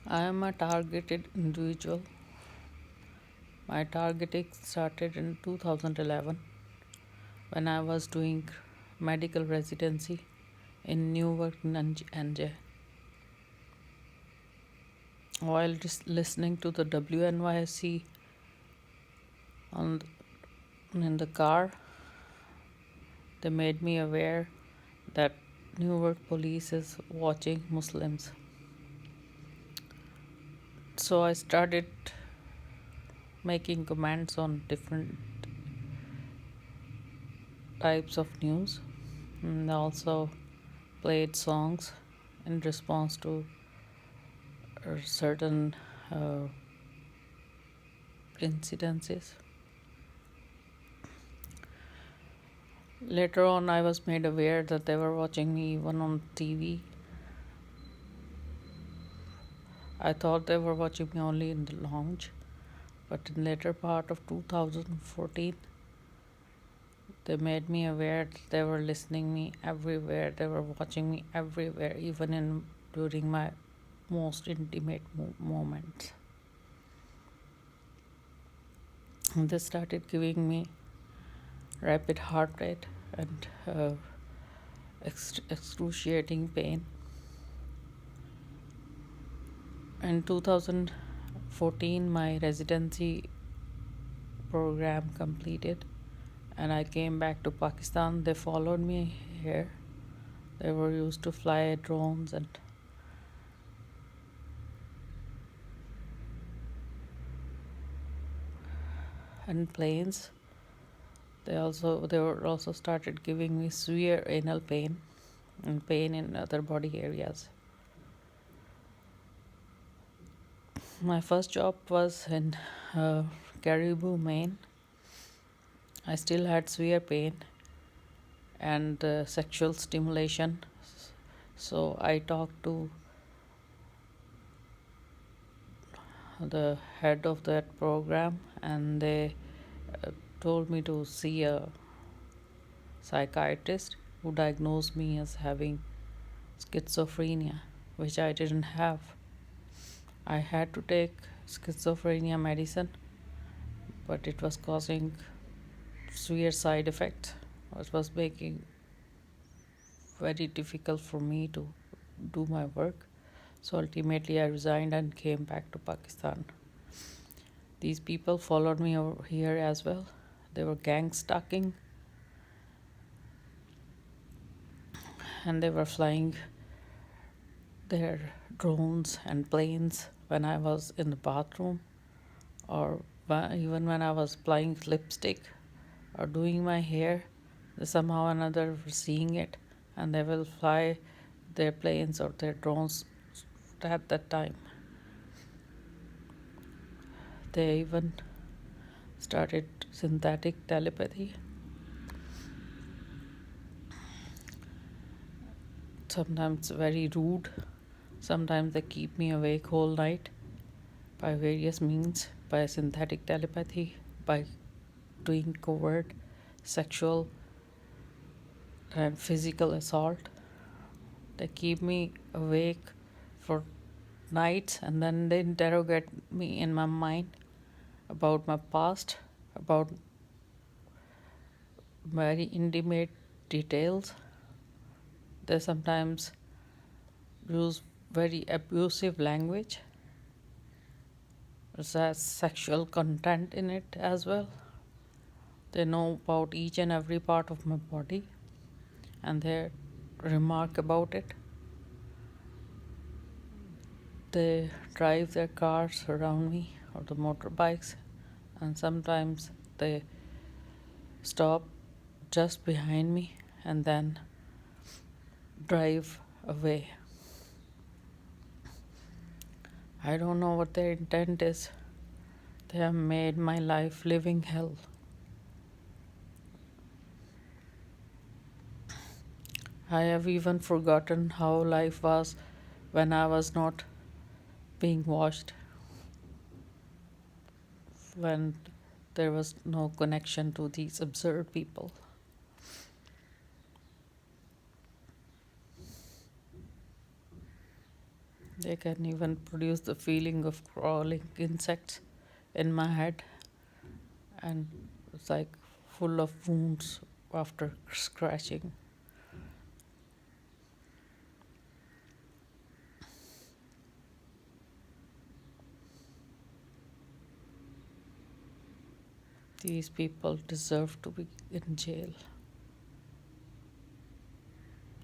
I am a targeted individual. My targeting started in 2011 when I was doing medical residency in Newark, NJ. While just listening to the WNYC on in the car, they made me aware that Newark police is watching Muslims. So I started making comments on different types of news and also played songs in response to certain uh, incidences. Later on, I was made aware that they were watching me even on TV. I thought they were watching me only in the lounge, but in later part of 2014, they made me aware that they were listening me everywhere. They were watching me everywhere, even in during my most intimate moments. And they started giving me rapid heart rate and excruciating pain. In 2014, my residency program completed and I came back to Pakistan. They followed me here. They were used to fly drones and planes. They were also started giving me severe anal pain and pain in other body areas. My first job was in Caribou, Maine. I still had severe pain and sexual stimulation. So I talked to the head of that program and they told me to see a psychiatrist who diagnosed me as having schizophrenia, which I didn't have. I had to take schizophrenia medicine, but it was causing severe side effects. It was making very difficult for me to do my work. So ultimately, I resigned and came back to Pakistan. These people followed me over here as well. They were gang stalking and they were flying their drones and planes when I was in the bathroom or even when I was applying lipstick or doing my hair. They somehow or another were seeing it and they will fly their planes or their drones at that time. They even started synthetic telepathy. Sometimes very rude. Sometimes they keep me awake whole night by various means, by synthetic telepathy, by doing covert sexual and physical assault. They keep me awake for nights and then they interrogate me in my mind about my past, about very intimate details. They sometimes use very abusive language. There's sexual content in it as well. They know about each and every part of my body and they remark about it. They drive their cars around me or the motorbikes, and sometimes they stop just behind me and then drive away. I don't know what their intent is. They have made my life living hell. I have even forgotten how life was when I was not being watched, when there was no connection to these absurd people. They can even produce the feeling of crawling insects in my head, and it's like full of wounds after scratching. These people deserve to be in jail.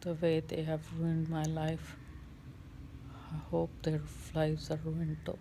The way they have ruined my life, I hope their lives are ruined too.